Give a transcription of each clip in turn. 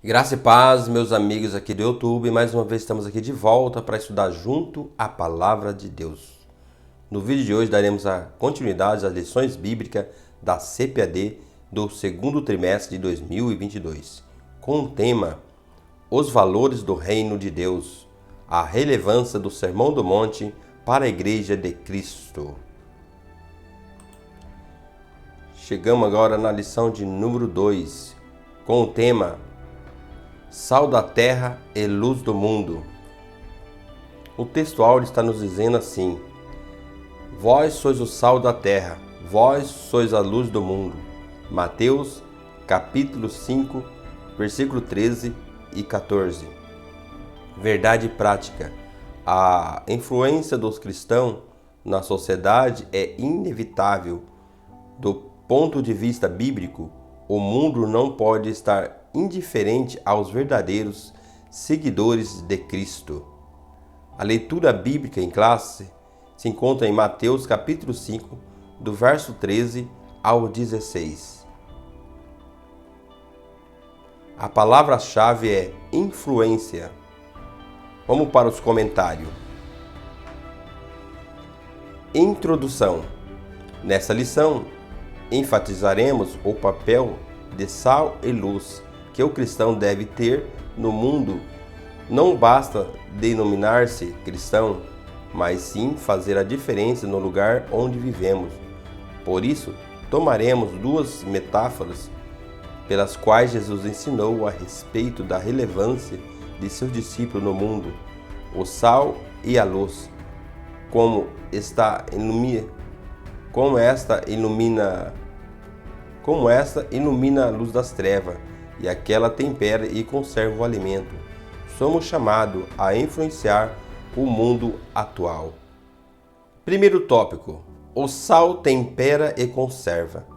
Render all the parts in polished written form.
Graça e paz, meus amigos aqui do YouTube. Mais uma vez estamos aqui de volta para estudar junto a Palavra de Deus. No vídeo de hoje daremos a continuidade às lições bíblicas da CPAD do segundo trimestre de 2022, com o tema Os valores do Reino de Deus, a relevância do Sermão do Monte para a Igreja de Cristo. Chegamos agora na lição de número 2, com o tema Sal da terra e luz do mundo. O texto áureo está nos dizendo assim: Vós sois o sal da terra, vós sois a luz do mundo. Mateus, capítulo 5, versículo 13 e 14. Verdade prática. A influência dos cristãos na sociedade é inevitável. Do ponto de vista bíblico, o mundo não pode estar indiferente aos verdadeiros seguidores de Cristo. A leitura bíblica em classe se encontra em Mateus capítulo 5, do verso 13 ao 16. A palavra-chave é influência. Vamos para os comentários. Introdução. Nessa lição, enfatizaremos o papel de sal e luz que o cristão deve ter no mundo. Não basta denominar-se cristão, mas sim fazer a diferença no lugar onde vivemos. Por isso, tomaremos duas metáforas pelas quais Jesus ensinou a respeito da relevância de seus discípulos no mundo: o sal e a luz, como esta ilumina a luz das trevas, e aquela tempera e conserva o alimento. Somos chamados a influenciar o mundo atual. Primeiro tópico: o sal tempera e conserva.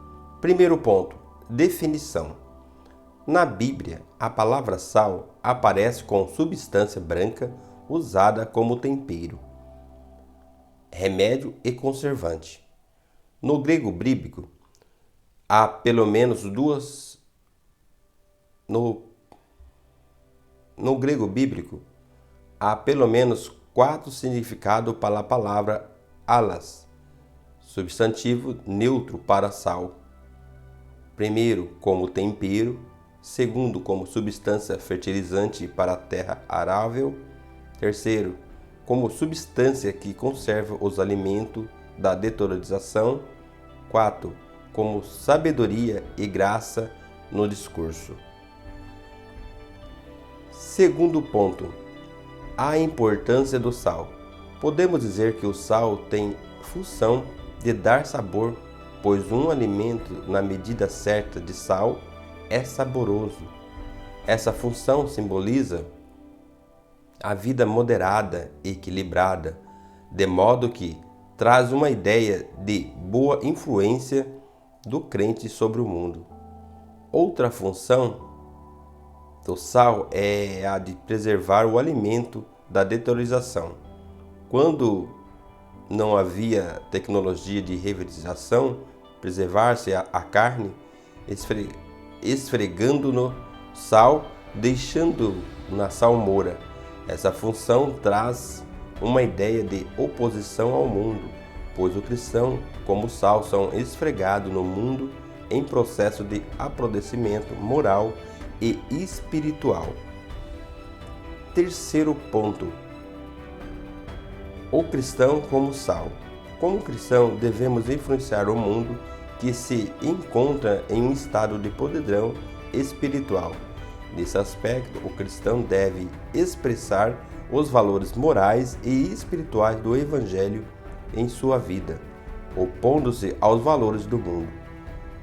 Primeiro ponto: definição. Na Bíblia, a palavra sal aparece com substância branca usada como tempero, remédio e conservante. No grego bíblico, há pelo menos quatro significados para a palavra alas, substantivo neutro para sal. Primeiro, como tempero. Segundo, como substância fertilizante para a terra arável. Terceiro, como substância que conserva os alimentos da deterioração. 4. Como sabedoria e graça no discurso. Segundo ponto: a importância do sal. Podemos dizer que o sal tem função de dar sabor, pois um alimento na medida certa de sal é saboroso. Essa função simboliza a vida moderada e equilibrada, de modo que traz uma ideia de boa influência do crente sobre o mundo. Outra função do sal é a de preservar o alimento da deterioração. Quando não havia tecnologia de refrigeração, preservar-se a carne esfregando no sal, deixando na salmoura. Essa função traz uma ideia de oposição ao mundo, pois o cristão, como o sal, são esfregados no mundo em processo de apodrecimento moral e espiritual. Terceiro ponto: o cristão como sal. Como cristão, devemos influenciar o mundo que se encontra em um estado de podridão espiritual. Nesse aspecto, o cristão deve expressar os valores morais e espirituais do Evangelho em sua vida, opondo-se aos valores do mundo.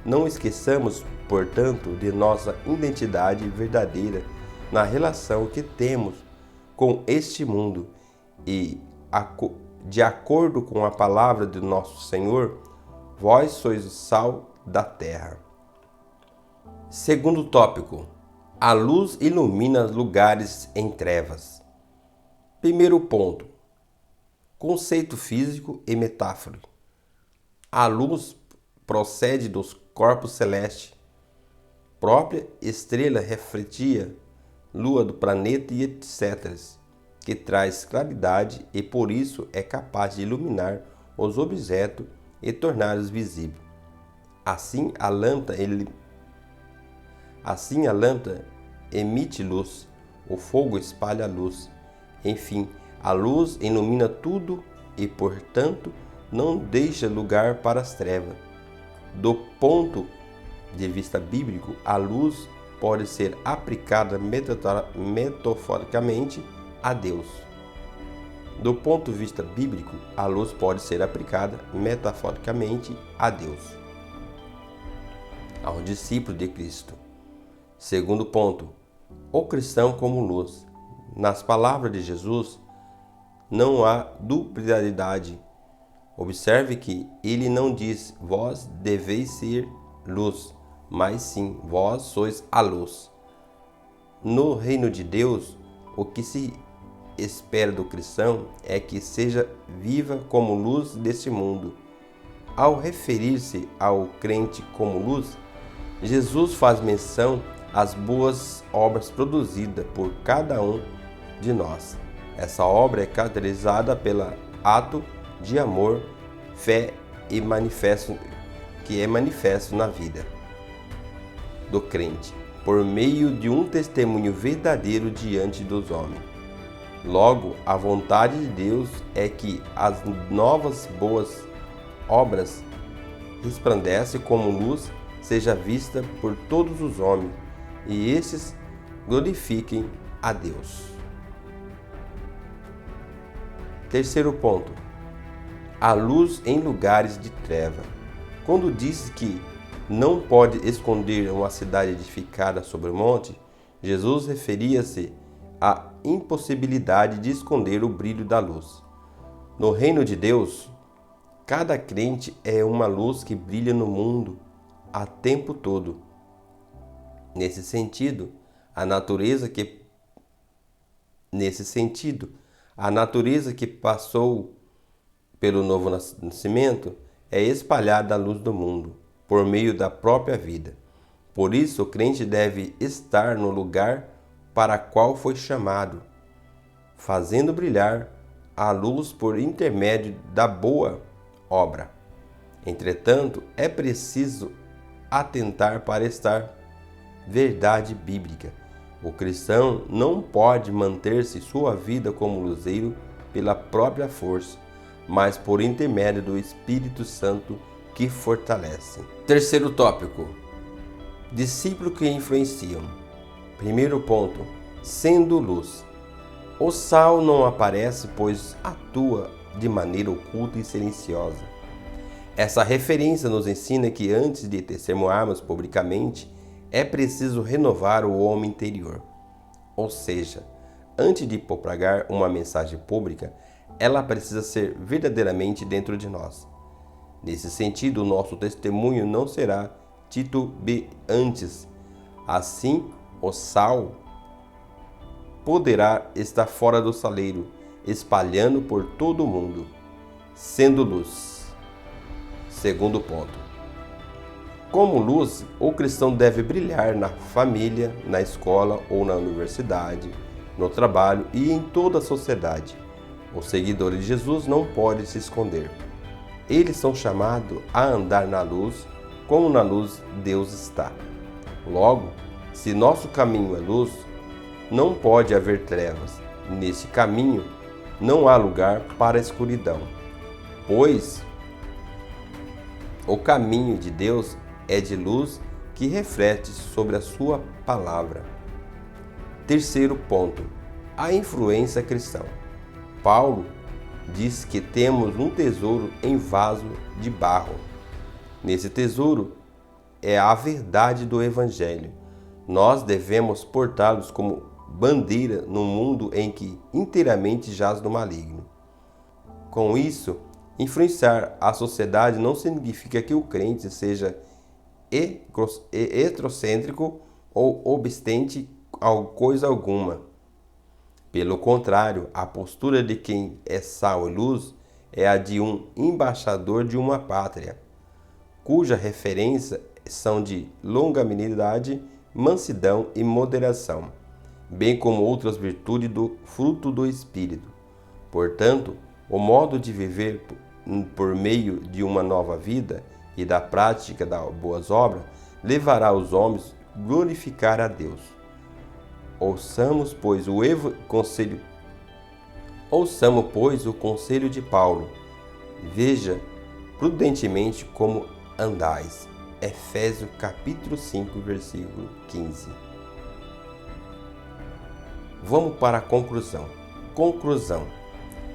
Não esqueçamos, portanto, de nossa identidade verdadeira na relação que temos com este mundo e, de acordo com a palavra de nosso Senhor, vós sois o sal da terra. Segundo tópico: a luz ilumina lugares em trevas. Primeiro ponto: conceito físico e metáfora. A luz procede dos corpos celestes. Própria estrela refletia lua do planeta e etc., que traz claridade e por isso é capaz de iluminar os objetos e torná-los visíveis. Assim a lâmpada emite luz, o fogo espalha luz. Enfim, a luz ilumina tudo e, portanto, não deixa lugar para as trevas. Do ponto de vista bíblico, a luz pode ser aplicada metaforicamente a Deus. Do ponto de vista bíblico, a luz pode ser aplicada metaforicamente a Deus, ao discípulo de Cristo. Segundo ponto, o cristão como luz. Nas palavras de Jesus, não há duplicidade. Observe que ele não diz, vós deveis ser luz, mas sim, vós sois a luz. No reino de Deus, o que se espera do cristão é que seja viva como luz deste mundo. Ao referir-se ao crente como luz, Jesus faz menção às boas obras produzidas por cada um de nós. Essa obra é caracterizada pelo ato de amor, fé e que é manifesto na vida do crente, por meio de um testemunho verdadeiro diante dos homens. Logo, a vontade de Deus é que as novas boas obras resplandecem como luz, seja vista por todos os homens, e estes glorifiquem a Deus. Terceiro ponto, a luz em lugares de treva. Quando disse que não pode esconder uma cidade edificada sobre o monte, Jesus referia-se à impossibilidade de esconder o brilho da luz. No reino de Deus, cada crente é uma luz que brilha no mundo a tempo todo. Nesse sentido, a natureza que passou pelo novo nascimento é espalhar a luz do mundo por meio da própria vida. Por isso, o crente deve estar no lugar para qual foi chamado, fazendo brilhar a luz por intermédio da boa obra. Entretanto, é preciso atentar para esta verdade bíblica. O cristão não pode manter-se sua vida como luzeiro pela própria força, mas por intermédio do Espírito Santo que fortalece. Terceiro tópico, discípulos que influenciam. Primeiro ponto, sendo luz. O sal não aparece, pois atua de maneira oculta e silenciosa. Essa referência nos ensina que antes de testemunharmos publicamente, é preciso renovar o homem interior. Ou seja, antes de propagar uma mensagem pública, ela precisa ser verdadeiramente dentro de nós. Nesse sentido, o nosso testemunho não será titubeante. Assim, o sal poderá estar fora do saleiro, espalhando por todo o mundo, sendo luz. Segundo ponto. Como luz, o cristão deve brilhar na família, na escola ou na universidade, no trabalho e em toda a sociedade. Os seguidores de Jesus não podem se esconder. Eles são chamados a andar na luz, como na luz Deus está. Logo, se nosso caminho é luz, não pode haver trevas. Nesse caminho não há lugar para a escuridão, pois o caminho de Deus é de luz que reflete sobre a sua palavra. Terceiro ponto, a influência cristã. Paulo diz que temos um tesouro em vaso de barro. Nesse tesouro é a verdade do Evangelho. Nós devemos portá-los como bandeira no mundo em que inteiramente jaz no maligno. Com isso, influenciar a sociedade não significa que o crente seja heterocêntrico ou obstante a coisa alguma. Pelo contrário, a postura de quem é sal e luz é a de um embaixador de uma pátria, cuja referência são de longanimidade, mansidão e moderação. bem como outras virtudes do fruto do Espírito. Portanto, o modo de viver por meio de uma nova vida e da prática das boas obras levará os homens a glorificar a Deus. Ouçamos, pois, o conselho de Paulo. Veja prudentemente como andais. Efésios capítulo 5, versículo 15. Vamos para a conclusão.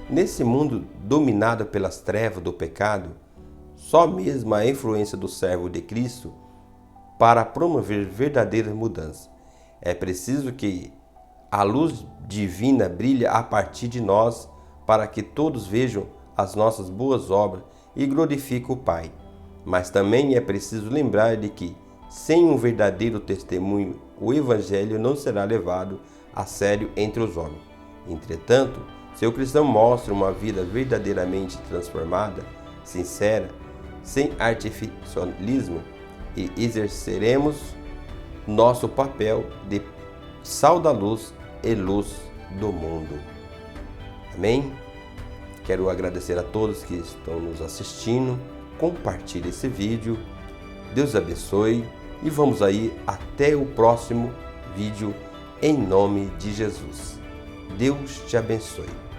Nesse mundo dominado pelas trevas do pecado, só mesmo a influência do servo de Cristo para promover verdadeiras mudanças. É preciso que a luz divina brilhe a partir de nós para que todos vejam as nossas boas obras e glorifiquem o Pai. Mas também é preciso lembrar de que, sem um verdadeiro testemunho, o Evangelho não será levado a sério entre os homens. Entretanto, se o cristão mostra uma vida verdadeiramente transformada, sincera, sem artificialismo, e exerceremos nosso papel de sal da luz e luz do mundo. Amém? Quero agradecer a todos que estão nos assistindo. Compartilhe esse vídeo. Deus abençoe e vamos aí até o próximo vídeo em nome de Jesus. Deus te abençoe.